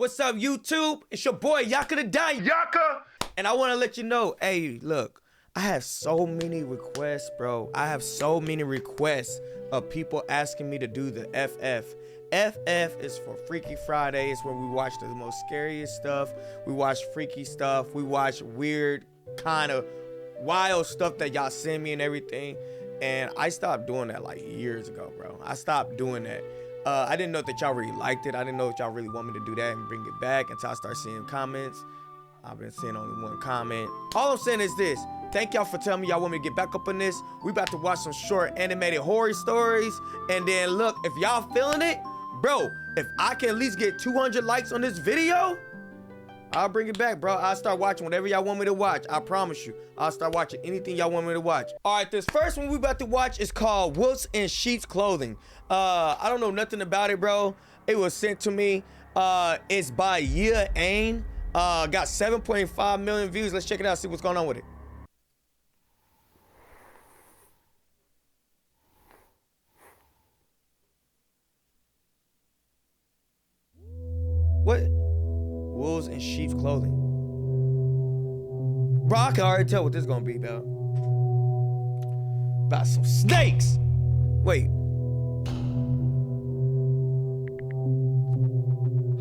What's up, YouTube? It's your boy, YakaDaDon. Yaka! And I want to let you know, hey, look, I have so many requests, bro. I have so many requests of people asking me to do the FF. FF is for Freaky Fridays, where we watch the most scariest stuff. We watch freaky stuff. We watch weird, kind of wild stuff that y'all send me and everything. And I stopped doing that like years ago, bro. I stopped doing that. I didn't know that y'all really liked it. I didn't know that y'all really want me to do that and bring it back until I start seeing comments. I've been seeing only one comment. All I'm saying is this. Thank y'all for telling me y'all want me to get back up on this. We about to watch some short animated horror stories. And then look, if y'all feeling it, bro, if I can at least get 200 likes on this video, I'll bring it back, bro. I'll start watching whatever y'all want me to watch. I promise you. I'll start watching anything y'all want me to watch. All right, this first one we about to watch is called Wolves in Sheep's Clothing. I don't know nothing about it, bro. It was sent to me. It's by YakaDaDon. Got 7.5 million views. Let's check it out, see what's going on with it. What? Wolves in sheep's clothing. Bro, I can already tell what this is gonna be about. About some snakes. Wait.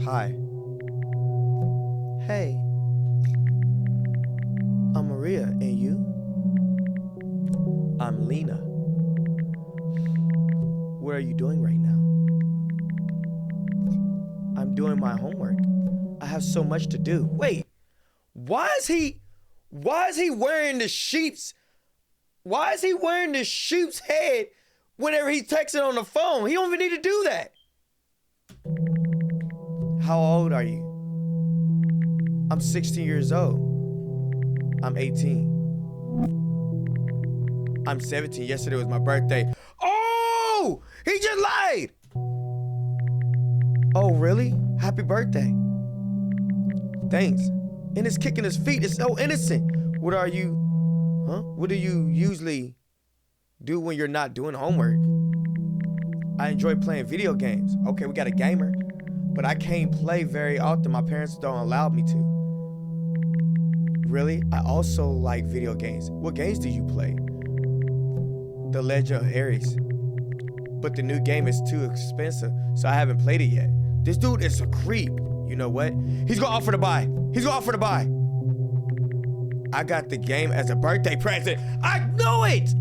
Hi. Hey. I'm Maria, and you? I'm Lena. What are you doing right now? I'm doing my homework. I have so much to do. Wait, why is he wearing the sheep's, why is he wearing the sheep's head whenever he's texting on the phone? He don't even need to do that. How old are you? I'm 16 years old. I'm 18. I'm 17. Yesterday was my birthday. Oh, he just lied. Oh, really? Happy birthday. Thanks. And it's kicking his feet. It's so innocent. What are you, huh? What do you usually do when you're not doing homework? I enjoy playing video games. Okay, we got a gamer. But I can't play very often. My parents don't allow me to. Really? I also like video games. What games do you play? The Legend of Ares. But the new game is too expensive, so I haven't played it yet. This dude is a creep. You know what? He's gonna offer to buy. He's gonna offer to buy. I got the game as a birthday present. I knew it!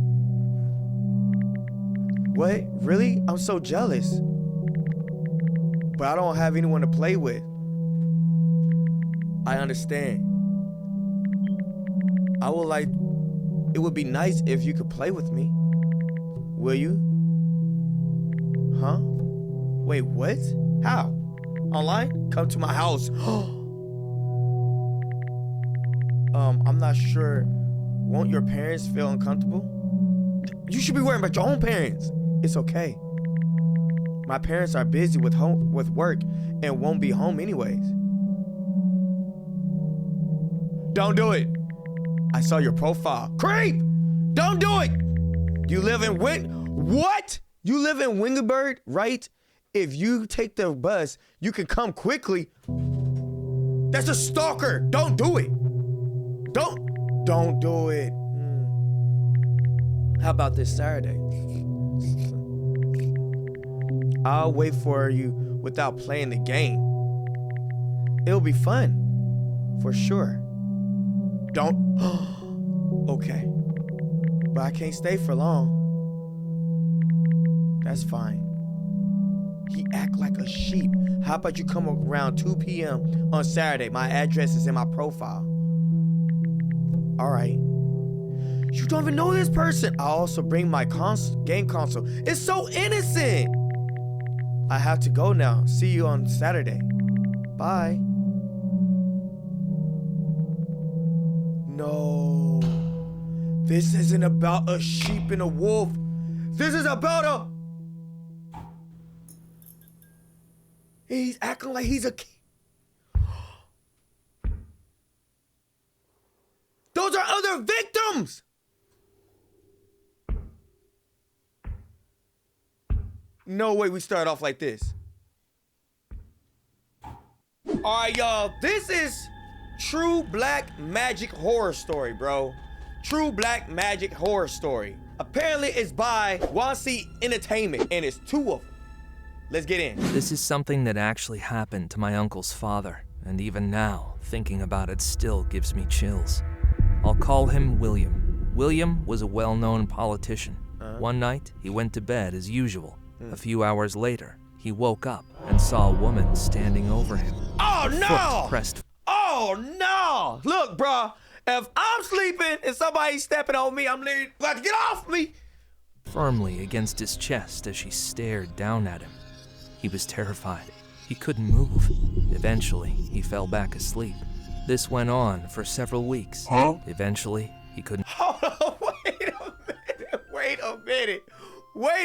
What? Really? I'm so jealous. But I don't have anyone to play with. I understand. It would be nice if you could play with me. Will you? Huh? Wait, what? How? Online? Come to my house. I'm not sure. Won't your parents feel uncomfortable? You should be worrying about your own parents. It's okay. My parents are busy with work and won't be home anyways. Don't do it. I saw your profile. Creep! Don't do it! You live in what? You live in Wingenberg, right? If you take the bus, you can come quickly. That's a stalker. Don't do it. Don't do it. How about this Saturday? I'll wait for you without playing the game. It'll be fun, for sure. Don't. Okay. But I can't stay for long. That's fine. He act like a sheep. How about you come around 2 p.m. on Saturday? My address is in my profile. All right. You don't even know this person. I'll also bring my game console. It's so innocent. I have to go now. See you on Saturday. Bye. No. This isn't about a sheep and a wolf. This is about a... He's acting like he's a kid. Those are other victims. No way we start off like this. All right, y'all. This is true black magic horror story, bro. True black magic horror story. Apparently, it's by YC Entertainment, and it's 2 of them. Let's get in. This is something that actually happened to my uncle's father, and even now, thinking about it still gives me chills. I'll call him William. William was a well-known politician. One night, he went to bed as usual. A few hours later, he woke up and saw a woman standing over him. Oh, no! Pressed. Oh, no! Look, bro, if I'm sleeping and somebody's stepping on me, I'm literally about to get off me. Firmly against his chest as she stared down at him. He was terrified. He couldn't move. Eventually, he fell back asleep. This went on for several weeks. Eventually, he couldn't. Hold on, wait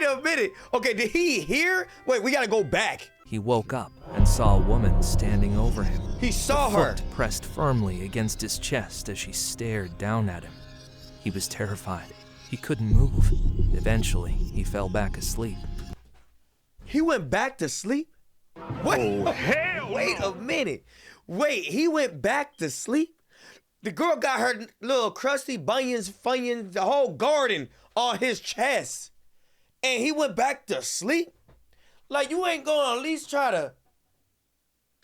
a minute. Okay, did he hear? Wait, we gotta go back. He woke up and saw a woman standing over him. He saw her. Foot pressed firmly against his chest as she stared down at him. He was terrified. He couldn't move. Eventually, he fell back asleep. He went back to sleep? Wait, Oh, hell wait a minute. Wait, he went back to sleep? The girl got her little crusty bunions, funyuns, the whole garden on his chest. And he went back to sleep? Like, you ain't gonna at least try to...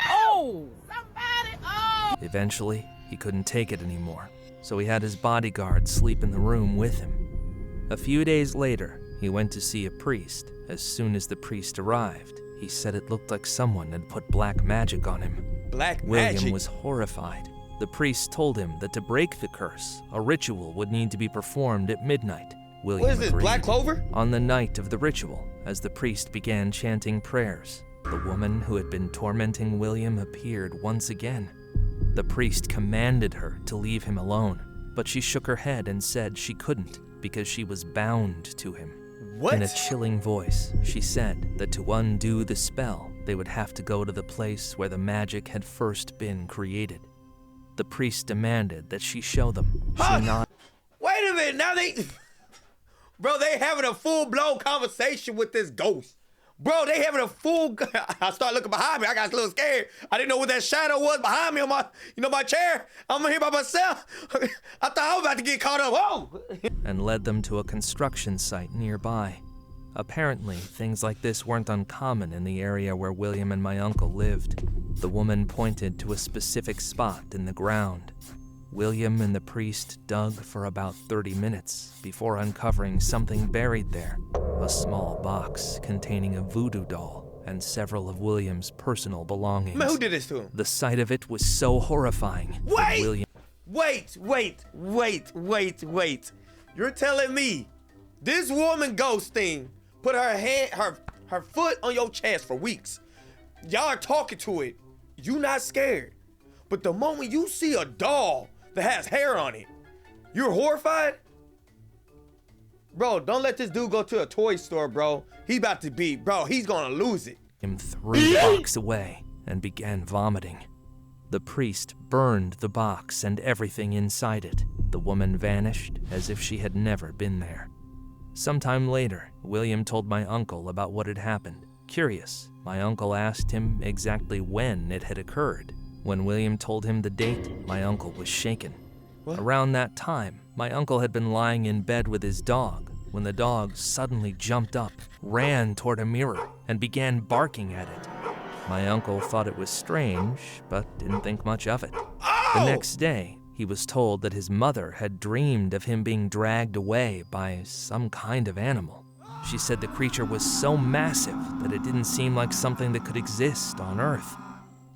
Oh! Somebody, oh! Eventually, he couldn't take it anymore, so he had his bodyguard sleep in the room with him. A few days later, he went to see a priest. As soon as the priest arrived, he said it looked like someone had put black magic on him. Black William magic? was horrified. The priest told him that to break the curse, a ritual would need to be performed at midnight. William What is this, agreed. Black Clover? On the night of the ritual, as the priest began chanting prayers, the woman who had been tormenting William appeared once again. The priest commanded her to leave him alone, but she shook her head and said she couldn't because she was bound to him. What? In a chilling voice, she said that to undo the spell, they would have to go to the place where the magic had first been created. The priest demanded that she show them. Huh? She nodded. Wait a minute, now they... Bro, they having a full-blown conversation with this ghost. Bro, they having a full... I started looking behind me. I got a little scared. I didn't know what that shadow was behind me on my, my chair. I'm here by myself. I thought I was about to get caught up. Whoa! And led them to a construction site nearby. Apparently, things like this weren't uncommon in the area where William and my uncle lived. The woman pointed to a specific spot in the ground. William and the priest dug for about 30 minutes before uncovering something buried there, a small box containing a voodoo doll and several of William's personal belongings. Man, who did this to him? The sight of it was so horrifying. Wait! William Wait. You're telling me this woman ghost thing put her foot on your chest for weeks. Y'all are talking to it. You not scared. But the moment you see a doll that has hair on it, you're horrified? Bro, don't let this dude go to a toy store, bro. He's about to be, bro, he's gonna lose it. Him threw the box away and began vomiting. The priest burned the box and everything inside it. The woman vanished as if she had never been there. Sometime later, William told my uncle about what had happened. Curious, my uncle asked him exactly when it had occurred. When William told him the date, my uncle was shaken. What? Around that time, my uncle had been lying in bed with his dog when the dog suddenly jumped up, ran toward a mirror, and began barking at it. My uncle thought it was strange, but didn't think much of it. Oh! The next day, he was told that his mother had dreamed of him being dragged away by some kind of animal. She said the creature was so massive that it didn't seem like something that could exist on Earth.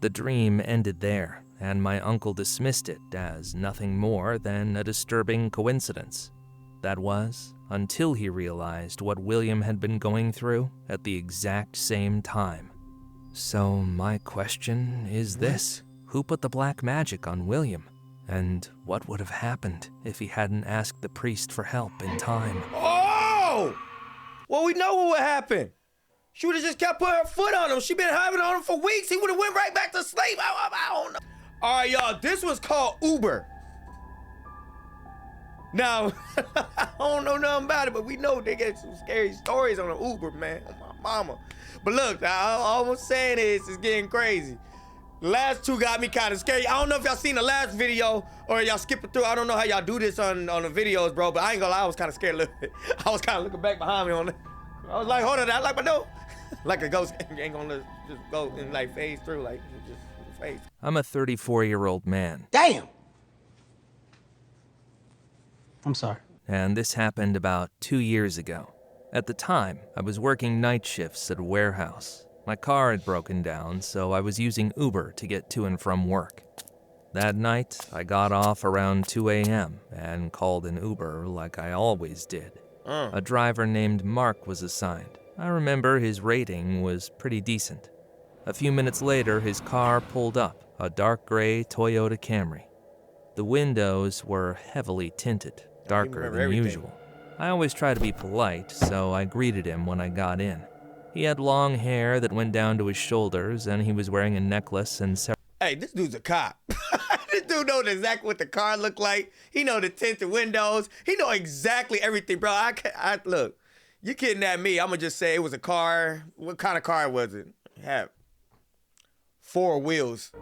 The dream ended there, and my uncle dismissed it as nothing more than a disturbing coincidence. That was until he realized what William had been going through at the exact same time. So my question is this: who put the black magic on William? And what would have happened if he hadn't asked the priest for help in time? Oh! Well, we know what would happen. She would have just kept putting her foot on him. She been having it on him for weeks. He would have went right back to sleep. I don't know. All right, y'all. This was called Uber. Now, I don't know nothing about it, but we know they get some scary stories on the Uber, man. On my mama. But look, all I'm saying is it's getting crazy. The last two got me kind of scary. I don't know if y'all seen the last video or y'all skipping through. I don't know how y'all do this on the videos, bro, but I ain't gonna lie, I was kind of scared a little bit. I was kind of looking back behind me on it. I was like, hold on, I like my nose. Like a ghost ain't gonna just go and like phase through, like just phase. I'm a 34-year-old man. Damn! I'm sorry. And this happened about 2 years ago. At the time, I was working night shifts at a warehouse. My car had broken down, so I was using Uber to get to and from work. That night, I got off around 2 a.m. and called an Uber like I always did. A driver named Mark was assigned. I remember his rating was pretty decent. A few minutes later, his car pulled up, a dark gray Toyota Camry. The windows were heavily tinted, darker than usual. I always try to be polite, so I greeted him when I got in. He had long hair that went down to his shoulders, and he was wearing a necklace and several... Hey, this dude's a cop. This dude knows exactly what the car looked like. He know the tinted windows. He know exactly everything, bro. I look, you kidnapped me. I'm gonna just say it was a car. What kind of car was it? It had 4 wheels.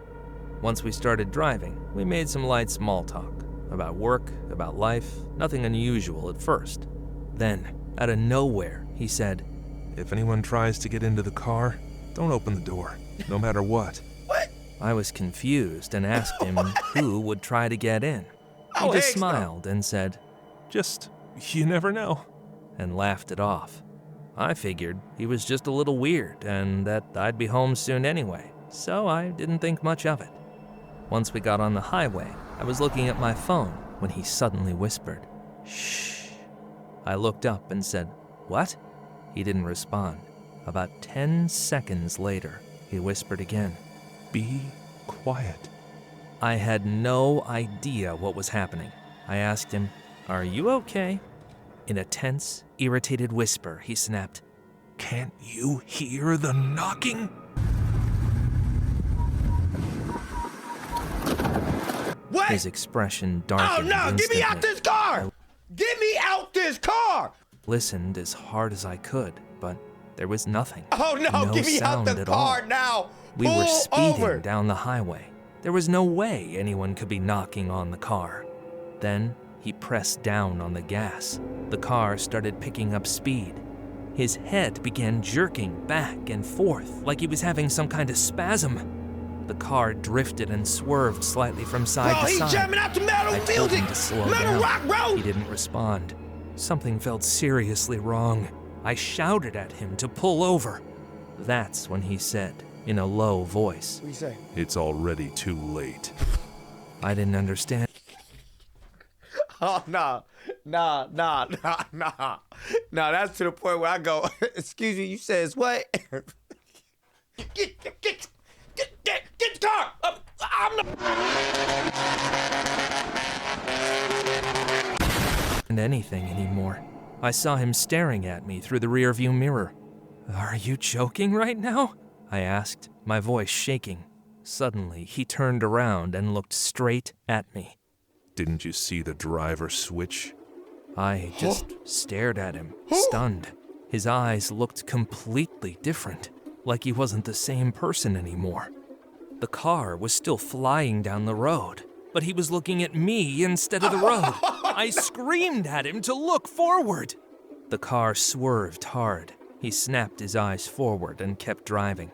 Once we started driving, we made some light small talk. About work, about life, nothing unusual at first. Then, out of nowhere, he said, "If anyone tries to get into the car, don't open the door, no matter what." What? I was confused and asked him who would try to get in. He just smiled and said, "Just, you never know," and laughed it off. I figured he was just a little weird and that I'd be home soon anyway, so I didn't think much of it. Once we got on the highway, I was looking at my phone when he suddenly whispered, "Shh." I looked up and said, "What?" He didn't respond. About 10 seconds later, he whispered again, "Be quiet." I had no idea what was happening. I asked him, "Are you okay?" In a tense, irritated whisper, he snapped, "Can't you hear the knocking?" What? His expression Oh darkened no, get me out instantly. this car! Get me out this car! Listened as hard as I could, but there was nothing. Oh no, get me out sound the at car all. now! We were Pull speeding over. down the highway. There was no way anyone could be knocking on the car. Then he pressed down on the gas. The car started picking up speed. His head began jerking back and forth like he was having some kind of spasm. The car drifted and swerved slightly from side Bro, to he's side. jamming out to metal I told music! him to slow Metal down. rock, bro! He didn't respond. Something felt seriously wrong. I shouted at him to pull over. That's when he said, in a low voice, What do you say? "It's already too late." I didn't understand. Oh, nah. Nah, that's to the point where I go, excuse me, you says what? Get the car! I'm not... Anything anymore. I saw him staring at me through the rearview mirror. "Are you joking right now?" I asked, my voice shaking. Suddenly, he turned around and looked straight at me. "Didn't you see the driver switch?" I just stared at him, stunned. His eyes looked completely different, like he wasn't the same person anymore. The car was still flying down the road, but he was looking at me instead of the road. I screamed at him to look forward. The car swerved hard. He snapped his eyes forward and kept driving.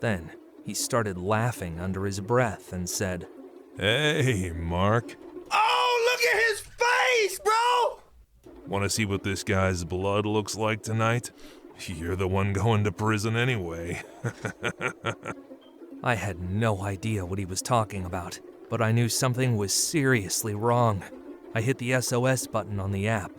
Then he started laughing under his breath and said, "Hey, Mark. Oh, look at his face, bro! Want to see what this guy's blood looks like tonight? You're the one going to prison anyway." I had no idea what he was talking about, but I knew something was seriously wrong. I hit the SOS button on the app.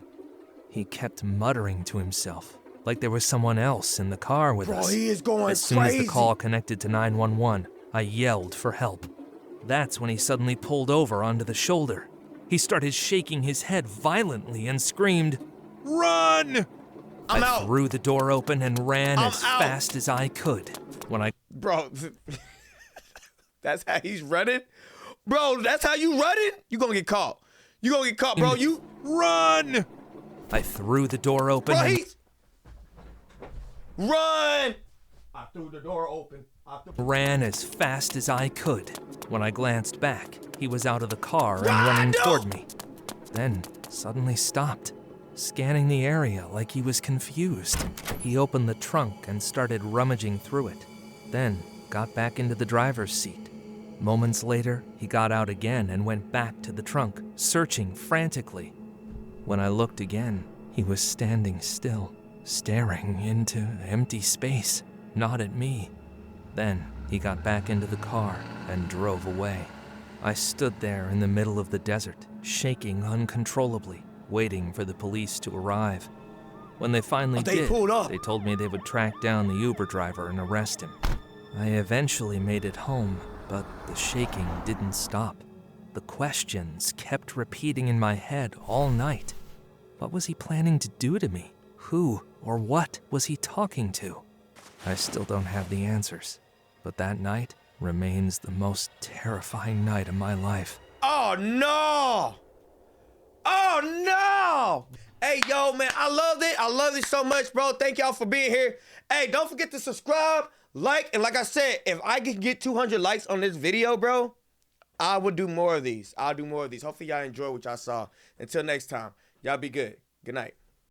He kept muttering to himself, like there was someone else in the car with us. Bro, he is going As soon crazy. as the call connected to 911, I yelled for help. That's when he suddenly pulled over onto the shoulder. He started shaking his head violently and screamed, "Run!" I'm I out. threw the door open and ran I'm as out. fast as I could. When I Bro, that's how he's running? Bro, that's how you running? You gonna get caught. You gonna get caught, bro. You "Run!" I threw the door open Bro, and he's... Run! I threw the door open. ran as fast as I could. When I glanced back, he was out of the car and running toward me. Then suddenly stopped, scanning the area like he was confused. He opened the trunk and started rummaging through it, then got back into the driver's seat. Moments later, he got out again and went back to the trunk, searching frantically. When I looked again, he was standing still, staring into empty space, not at me. Then he got back into the car and drove away. I stood there in the middle of the desert, shaking uncontrollably, waiting for the police to arrive. When they finally did, they told me they would track down the Uber driver and arrest him. I eventually made it home, but the shaking didn't stop. The questions kept repeating in my head all night. What was he planning to do to me? Who or what was he talking to? I still don't have the answers, but that night remains the most terrifying night of my life. Oh no! Oh no! Hey, yo, man, I loved it. I love it so much, bro. Thank y'all for being here. Hey, don't forget to subscribe, like, and like I said, if I can get 200 likes on this video, bro, I will do more of these. I'll do more of these. Hopefully y'all enjoy what y'all saw. Until next time, y'all be good. Good night.